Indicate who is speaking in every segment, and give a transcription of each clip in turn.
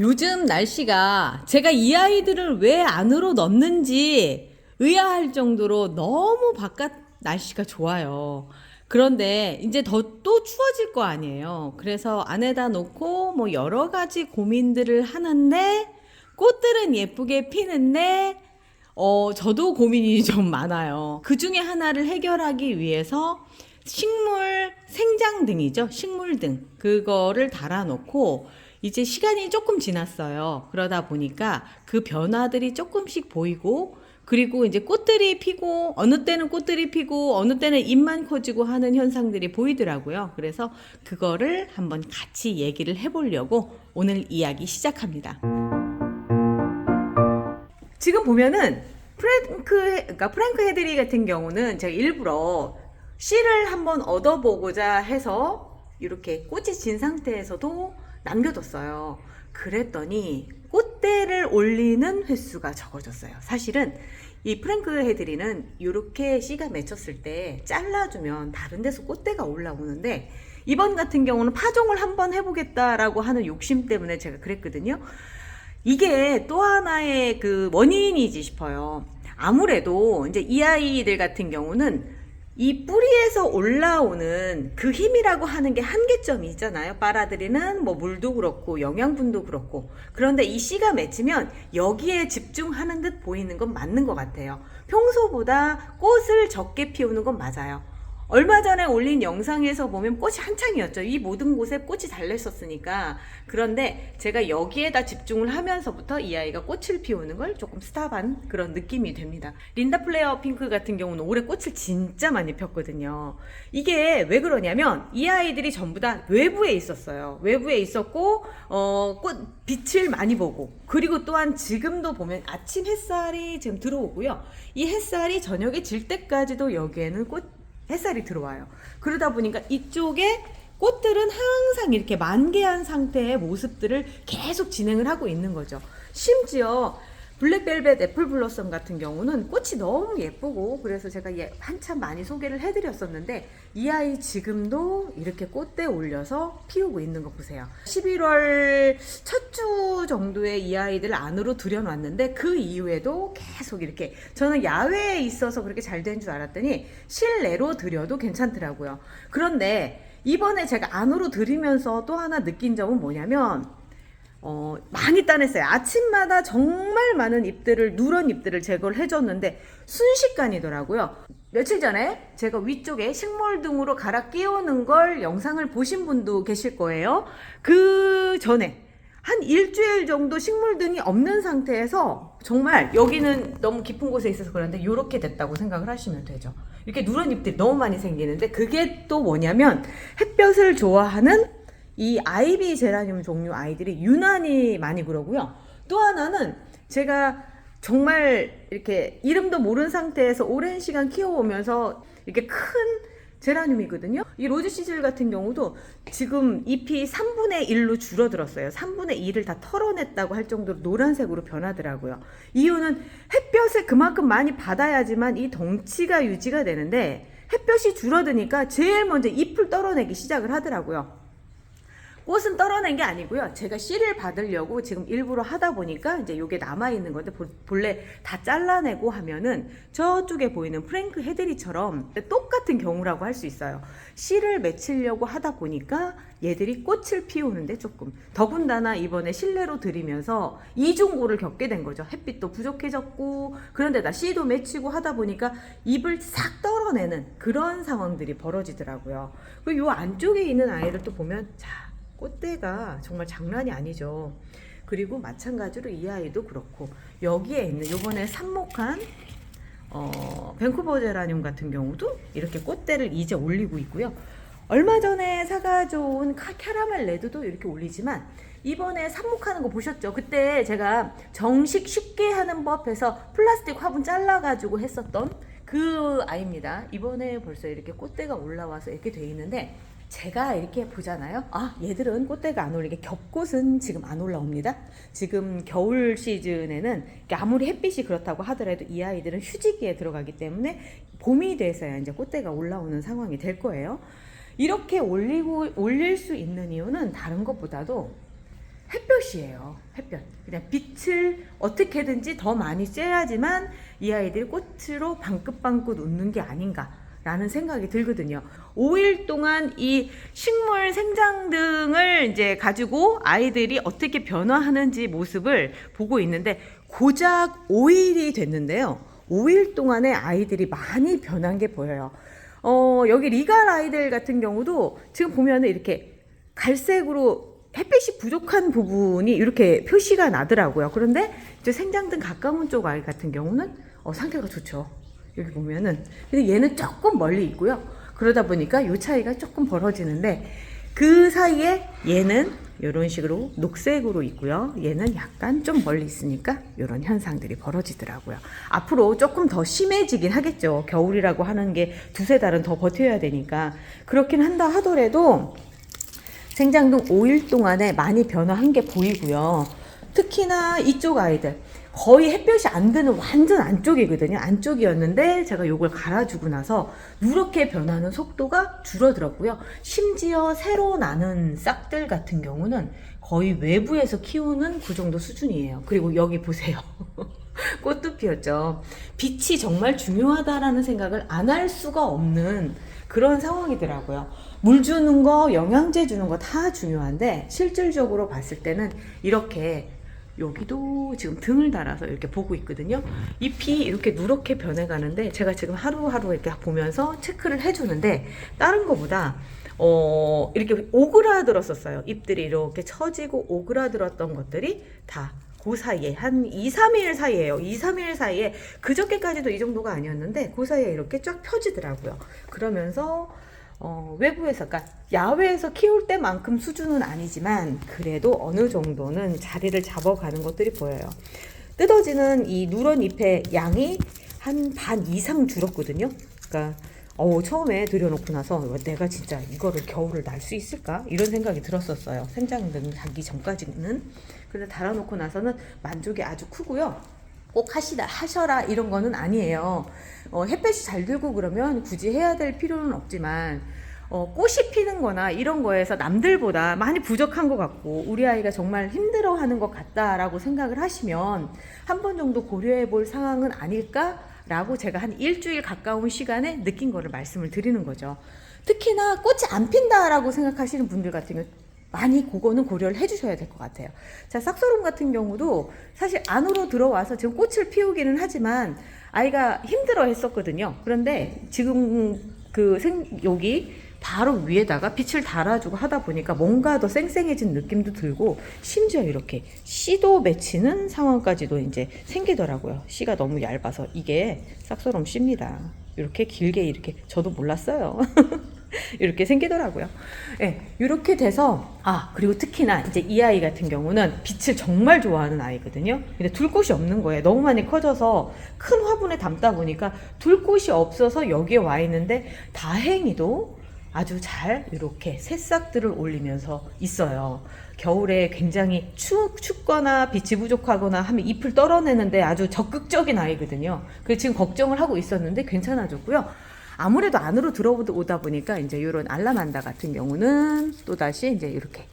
Speaker 1: 요즘 날씨가 제가 이 아이들을 왜 안으로 넣는지 의아할 정도로 너무 바깥 날씨가 좋아요. 그런데 이제 더 또 추워질 거 아니에요. 그래서 안에다 놓고 뭐 여러 가지 고민들을 하는데 꽃들은 예쁘게 피는데 저도 고민이 좀 많아요. 그 중에 하나를 해결하기 위해서 식물 생장등이죠. 식물등. 그거를 달아놓고 이제 시간이 조금 지났어요. 그러다 보니까 그 변화들이 조금씩 보이고 그리고 이제 꽃들이 피고 어느 때는 꽃들이 피고 어느 때는 잎만 커지고 하는 현상들이 보이더라고요. 그래서 그거를 한번 같이 얘기를 해보려고 오늘 이야기 시작합니다. 지금 보면은 프랭크 헤드리 같은 경우는 제가 일부러 씨를 한번 얻어보고자 해서 이렇게 꽃이 진 상태에서도 남겨뒀어요. 그랬더니 꽃대를 올리는 횟수가 적어졌어요. 사실은 이 프랭크 헤드리는 이렇게 씨가 맺혔을 때 잘라주면 다른 데서 꽃대가 올라오는데 이번 같은 경우는 파종을 한번 해보겠다라고 하는 욕심 때문에 제가 그랬거든요. 이게 또 하나의 그 원인이지 싶어요. 아무래도 이제 이 아이들 같은 경우는 이 뿌리에서 올라오는 그 힘이라고 하는 게 한계점이 있잖아요. 빨아들이는 뭐 물도 그렇고 영양분도 그렇고. 그런데 이 씨가 맺히면 여기에 집중하는 듯 보이는 건 맞는 것 같아요. 평소보다 꽃을 적게 피우는 건 맞아요. 얼마 전에 올린 영상에서 보면 꽃이 한창이었죠. 이 모든 곳에 꽃이 달렸었으니까. 그런데 제가 여기에다 집중을 하면서부터 이 아이가 꽃을 피우는 걸 조금 스탑한 그런 느낌이 됩니다. 린다 플레어 핑크 같은 경우는 올해 꽃을 진짜 많이 폈거든요. 이게 왜 그러냐면 이 아이들이 전부 다 외부에 있었어요. 외부에 있었고 꽃 빛을 많이 보고 그리고 또한 지금도 보면 아침 햇살이 지금 들어오고요. 이 햇살이 저녁에 질 때까지도 여기에는 햇살이 들어와요. 그러다 보니까 이쪽에 꽃들은 항상 이렇게 만개한 상태의 모습들을 계속 진행을 하고 있는 거죠. 심지어 블랙벨벳 애플블러썸 같은 경우는 꽃이 너무 예쁘고 그래서 제가 한참 많이 소개를 해드렸었는데 이 아이 지금도 이렇게 꽃대 올려서 피우고 있는 거 보세요. 11월 첫 주 정도에 이 아이들을 안으로 들여놨는데 그 이후에도 계속 이렇게 저는 야외에 있어서 그렇게 잘 된 줄 알았더니 실내로 들여도 괜찮더라고요. 그런데 이번에 제가 안으로 들이면서 또 하나 느낀 점은 뭐냐면 많이 따냈어요. 아침마다 정말 많은 잎들을, 누런 잎들을 제거를 해줬는데 순식간이더라고요. 며칠 전에 제가 위쪽에 식물등으로 갈아 끼우는 걸 영상을 보신 분도 계실 거예요. 그 전에 한 일주일 정도 식물등이 없는 상태에서 정말 여기는 너무 깊은 곳에 있어서 그런데 이렇게 됐다고 생각을 하시면 되죠. 이렇게 누런 잎들이 너무 많이 생기는데 그게 또 뭐냐면 햇볕을 좋아하는 이 아이비 제라늄 종류 아이들이 유난히 많이 그러고요. 또 하나는 제가 정말 이렇게 이름도 모르는 상태에서 오랜 시간 키워오면서 이렇게 큰 제라늄이거든요. 이 로즈 시즐 같은 경우도 지금 잎이 3분의 1로 줄어들었어요. 3분의 1을 다 털어냈다고 할 정도로 노란색으로 변하더라고요. 이유는 햇볕을 그만큼 많이 받아야지만 이 덩치가 유지가 되는데 햇볕이 줄어드니까 제일 먼저 잎을 떨어내기 시작을 하더라고요. 꽃은 떨어낸 게 아니고요. 제가 씨를 받으려고 지금 일부러 하다 보니까 이제 요게 남아있는 건데 본래 다 잘라내고 하면은 저쪽에 보이는 프랭크 헤드리처럼 똑같은 경우라고 할 수 있어요. 씨를 맺히려고 하다 보니까 얘들이 꽃을 피우는데 조금 더군다나 이번에 실내로 들이면서 이중고를 겪게 된 거죠. 햇빛도 부족해졌고 그런데다 씨도 맺히고 하다 보니까 잎을 싹 떨어내는 그런 상황들이 벌어지더라고요. 그리고 요 안쪽에 있는 아이를 또 보면 꽃대가 정말 장난이 아니죠. 그리고 마찬가지로 이 아이도 그렇고 여기에 있는 요번에 삽목한 밴쿠버 제라늄 같은 경우도 이렇게 꽃대를 이제 올리고 있고요. 얼마 전에 사가져온 캐러멜 레드도 이렇게 올리지만 이번에 삽목하는 거 보셨죠? 그때 제가 정식 쉽게 하는 법해서 플라스틱 화분 잘라가지고 했었던 그 아이입니다. 이번에 벌써 이렇게 꽃대가 올라와서 이렇게 돼 있는데 제가 이렇게 보잖아요. 얘들은 꽃대가 안 올리게 겹꽃은 지금 안 올라옵니다. 지금 겨울 시즌에는 아무리 햇빛이 그렇다고 하더라도 이 아이들은 휴지기에 들어가기 때문에 봄이 돼서야 이제 꽃대가 올라오는 상황이 될 거예요. 이렇게 올릴 수 있는 이유는 다른 것보다도 햇볕이 햇볕이에요. 햇볕. 그냥 빛을 어떻게든지 더 많이 쬐야지만 이 아이들이 꽃으로 방긋방긋 웃는 게 아닌가라는 생각이 들거든요. 5일 동안 이 식물 생장등을 이제 가지고 아이들이 어떻게 변화하는지 모습을 보고 있는데 고작 5일이 됐는데요. 5일 동안에 아이들이 많이 변한 게 보여요. 여기 리갈 아이들 같은 경우도 지금 보면은 이렇게 갈색으로 햇빛이 부족한 부분이 이렇게 표시가 나더라고요. 그런데 이제 생장등 가까운 쪽 아이 같은 경우는 상태가 좋죠. 여기 보면은. 근데 얘는 조금 멀리 있고요. 그러다 보니까 이 차이가 조금 벌어지는데 그 사이에 얘는 이런 식으로 녹색으로 있고요. 얘는 약간 좀 멀리 있으니까 이런 현상들이 벌어지더라고요. 앞으로 조금 더 심해지긴 하겠죠. 겨울이라고 하는 게 두세 달은 더 버텨야 되니까. 그렇긴 한다 하더라도 생장등 5일 동안에 많이 변화한 게 보이고요. 특히나 이쪽 아이들 거의 햇볕이 안 드는 완전 안쪽이거든요. 안쪽이었는데 제가 요걸 갈아주고 나서 누렇게 변하는 속도가 줄어들었고요. 심지어 새로 나는 싹들 같은 경우는 거의 외부에서 키우는 그 정도 수준이에요. 그리고 여기 보세요. 꽃도 피었죠. 빛이 정말 중요하다라는 생각을 안 할 수가 없는 그런 상황이더라고요. 물 주는 거, 영양제 주는 거 다 중요한데 실질적으로 봤을 때는 이렇게 여기도 지금 등을 달아서 이렇게 보고 있거든요. 잎이 이렇게 누렇게 변해가는데 제가 지금 하루하루 이렇게 보면서 체크를 해주는데 다른 거보다 이렇게 오그라들었었어요. 잎들이 이렇게 처지고 오그라들었던 것들이 다 그 사이에 한 2, 3일 사이에요. 2, 3일 사이에 그저께까지도 이 정도가 아니었는데 그 사이에 이렇게 쫙 펴지더라고요. 그러면서 외부에서, 그러니까 야외에서 키울 때만큼 수준은 아니지만 그래도 어느 정도는 자리를 잡아가는 것들이 보여요. 뜯어지는 이 누런 잎의 양이 한 반 이상 줄었거든요. 그러니까 처음에 들여놓고 나서 내가 진짜 이거를 겨울을 날 수 있을까? 이런 생각이 들었었어요. 생장등 하기 전까지는. 그런데 달아놓고 나서는 만족이 아주 크고요. 꼭 하셔라 이런 거는 아니에요. 햇볕이 잘 들고 그러면 굳이 해야 될 필요는 없지만 꽃이 피는 거나 이런 거에서 남들보다 많이 부족한 것 같고 우리 아이가 정말 힘들어하는 것 같다라고 생각을 하시면 한 번 정도 고려해 볼 상황은 아닐까라고 제가 한 일주일 가까운 시간에 느낀 거를 말씀을 드리는 거죠. 특히나 꽃이 안 핀다라고 생각하시는 분들 같은 경우 많이 그거는 고려를 해주셔야 될 것 같아요. 자, 싹소롬 같은 경우도 사실 안으로 들어와서 지금 꽃을 피우기는 하지만 아이가 힘들어 했었거든요. 그런데 지금 여기 바로 위에다가 빛을 달아주고 하다 보니까 뭔가 더 쌩쌩해진 느낌도 들고 심지어 이렇게 씨도 맺히는 상황까지도 이제 생기더라고요. 씨가 너무 얇아서 이게 싹소롬 씨입니다. 이렇게 길게 이렇게 저도 몰랐어요. 이렇게 생기더라고요. 네, 이렇게 돼서 그리고 특히나 이제 이 아이 같은 경우는 빛을 정말 좋아하는 아이거든요. 근데 둘 곳이 없는 거예요. 너무 많이 커져서 큰 화분에 담다 보니까 둘 곳이 없어서 여기에 와 있는데 다행히도 아주 잘 이렇게 새싹들을 올리면서 있어요. 겨울에 굉장히 춥거나 빛이 부족하거나 하면 잎을 떨어내는데 아주 적극적인 아이거든요. 그래서 지금 걱정을 하고 있었는데 괜찮아졌고요. 아무래도 안으로 들어오다 보니까 이제 이런 알라만다 같은 경우는 또다시 이제 이렇게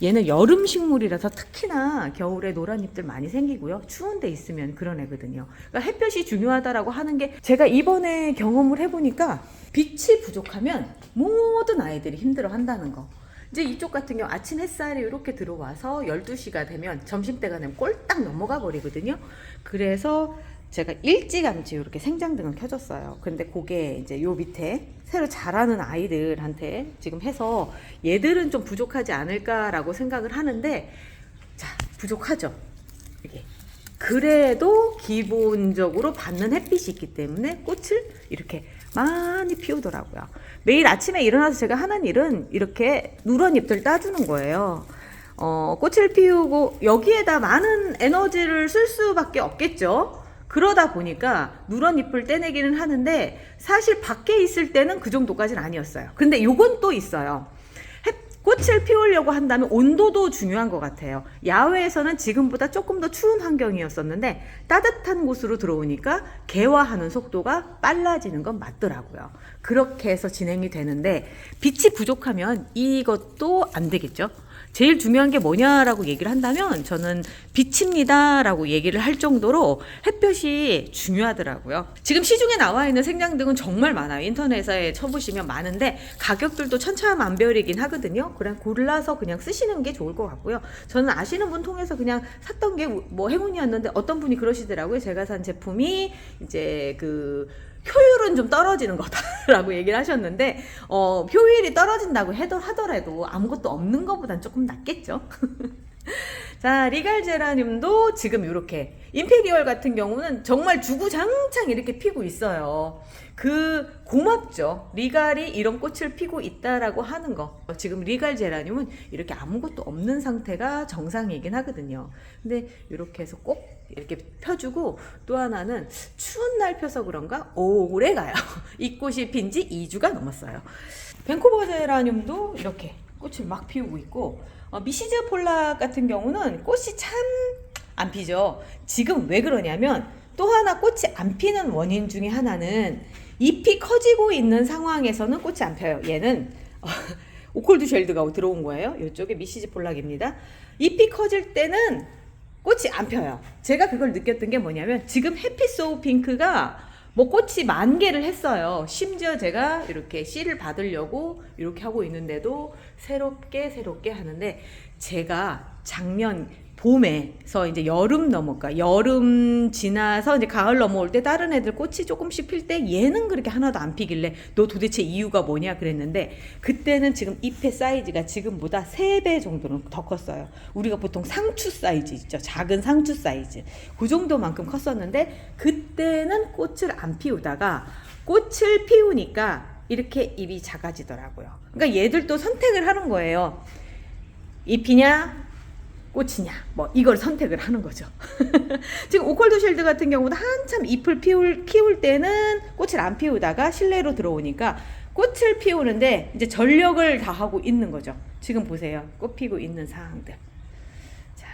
Speaker 1: 얘는 여름 식물이라서 특히나 겨울에 노란 잎들 많이 생기고요. 추운 데 있으면 그런 애거든요. 그러니까 햇볕이 중요하다라고 하는 게 제가 이번에 경험을 해보니까 빛이 부족하면 모든 아이들이 힘들어 한다는 거. 이제 이쪽 같은 경우 아침 햇살이 이렇게 들어와서 12시가 되면 점심때가 되면 꼴딱 넘어가 버리거든요. 그래서 제가 일찌감치 이렇게 생장등을 켜줬어요. 근데 그게 이제 요 밑에 새로 자라는 아이들한테 지금 해서 얘들은 좀 부족하지 않을까라고 생각을 하는데, 자, 부족하죠. 이게. 그래도 기본적으로 받는 햇빛이 있기 때문에 꽃을 이렇게 많이 피우더라고요. 매일 아침에 일어나서 제가 하는 일은 이렇게 누런 잎들 따주는 거예요. 꽃을 피우고 여기에다 많은 에너지를 쓸 수밖에 없겠죠. 그러다 보니까 누런 잎을 떼내기는 하는데 사실 밖에 있을 때는 그 정도까지는 아니었어요. 근데 요건 또 있어요. 꽃을 피우려고 한다면 온도도 중요한 것 같아요. 야외에서는 지금보다 조금 더 추운 환경이었었는데 따뜻한 곳으로 들어오니까 개화하는 속도가 빨라지는 건 맞더라고요. 그렇게 해서 진행이 되는데 빛이 부족하면 이것도 안 되겠죠. 제일 중요한 게 뭐냐라고 얘기를 한다면 저는 빛입니다라고 얘기를 할 정도로 햇볕이 중요하더라고요. 지금 시중에 나와 있는 생장등은 정말 많아요. 인터넷에 쳐보시면 많은데 가격들도 천차만별이긴 하거든요. 그냥 골라서 그냥 쓰시는 게 좋을 것 같고요. 저는 아시는 분 통해서 그냥 샀던 게 뭐 행운이었는데 어떤 분이 그러시더라고요. 제가 산 제품이 이제 그 효율은 좀 떨어지는 거다라고 얘기를 하셨는데 효율이 떨어진다고 하더라도 아무것도 없는 것보단 조금 낫겠죠. 자, 리갈 제라늄도 지금 이렇게 임페리얼 같은 경우는 정말 주구장창 이렇게 피고 있어요. 고맙죠. 리갈이 이런 꽃을 피고 있다라고 하는 거. 지금 리갈 제라늄은 이렇게 아무것도 없는 상태가 정상이긴 하거든요. 근데 이렇게 해서 꼭 이렇게 펴주고, 또 하나는 추운 날 펴서 그런가 오래 가요. 이 꽃이 핀 지 2주가 넘었어요. 밴쿠버 제라늄도 이렇게 꽃을 막 피우고 있고, 미시즈 폴락 같은 경우는 꽃이 참 안 피죠. 지금 왜 그러냐면 또 하나 꽃이 안 피는 원인 중에 하나는 잎이 커지고 있는 상황에서는 꽃이 안 펴요. 얘는 오콜드 쉘드가 들어온 거예요. 이쪽에 미시즈 폴락입니다. 잎이 커질 때는 꽃이 안 펴요. 제가 그걸 느꼈던 게 뭐냐면 지금 해피 소우 핑크가 뭐 꽃이 10,000개를 했어요. 심지어 제가 이렇게 씨를 받으려고 이렇게 하고 있는데도 새롭게 하는데, 제가 작년 봄에서 이제 여름 지나서 이제 가을 넘어올 때 다른 애들 꽃이 조금씩 필 때 얘는 그렇게 하나도 안 피길래 너 도대체 이유가 뭐냐 그랬는데, 그때는 지금 잎의 사이즈가 지금보다 3배 정도는 더 컸어요. 우리가 보통 상추 사이즈 있죠. 작은 상추 사이즈. 그 정도만큼 컸었는데 그때는 꽃을 안 피우다가 꽃을 피우니까 이렇게 잎이 작아지더라고요. 그러니까 얘들도 선택을 하는 거예요. 잎이냐 꽃이냐, 뭐 이걸 선택을 하는 거죠. 지금 오콜드 쉘드 같은 경우도 한참 잎을 키울 때는 꽃을 안 피우다가 실내로 들어오니까 꽃을 피우는데 이제 전력을 다하고 있는 거죠. 지금 보세요. 꽃 피고 있는 상황들. 자,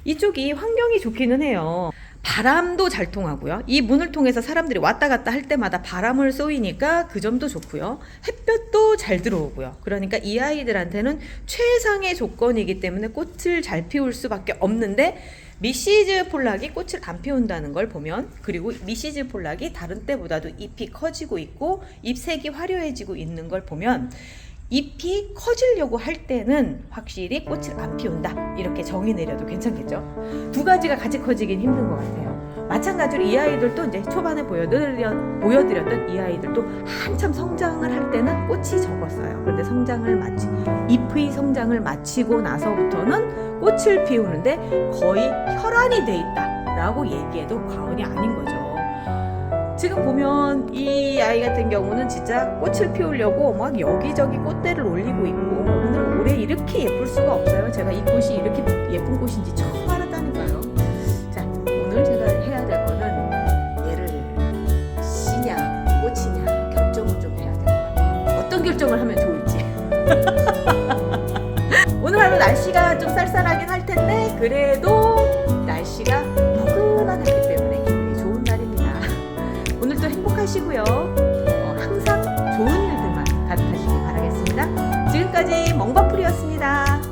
Speaker 1: 이쪽이 환경이 좋기는 해요. 바람도 잘 통하고요. 이 문을 통해서 사람들이 왔다 갔다 할 때마다 바람을 쏘이니까 그 점도 좋고요. 햇볕도 잘 들어오고요. 그러니까 이 아이들한테는 최상의 조건이기 때문에 꽃을 잘 피울 수밖에 없는데, 미시즈 폴락이 꽃을 안 피운다는 걸 보면, 그리고 미시즈 폴락이 다른 때보다도 잎이 커지고 있고 잎색이 화려해지고 있는 걸 보면 잎이 커지려고 할 때는 확실히 꽃을 안 피운다, 이렇게 정의 내려도 괜찮겠죠. 두 가지가 같이 커지긴 힘든 것 같아요. 마찬가지로 이 아이들도 이제 초반에 보여드렸던 이 아이들도 한참 성장을 할 때는 꽃이 적었어요. 그런데 잎의 성장을 마치고 나서부터는 꽃을 피우는데 거의 혈안이 돼 있다라고 얘기해도 과언이 아닌 거죠. 지금 보면 이 아이 같은 경우는 진짜 꽃을 피우려고 막 여기저기 꽃대를 올리고 있고, 올해 이렇게 예쁠 수가 없어요. 제가 이 꽃이 이렇게 예쁜 꽃인지 처음 알았다니까요. 자, 오늘 제가 해야 될 거는 얘를 씨냐 꽃이냐 결정을 좀 해야 될 것 같아요. 어떤 결정을 하면 좋을지. 오늘 하루 날씨가 좀 쌀쌀하긴 할 텐데 그래도 날씨가 포근하기 때문에 기분이 좋은 날입니다. 오늘도 행복하시고요. 항상 좋은 일들만 가득하시길 바라겠습니다. 지금까지 멍바풀이었습니다.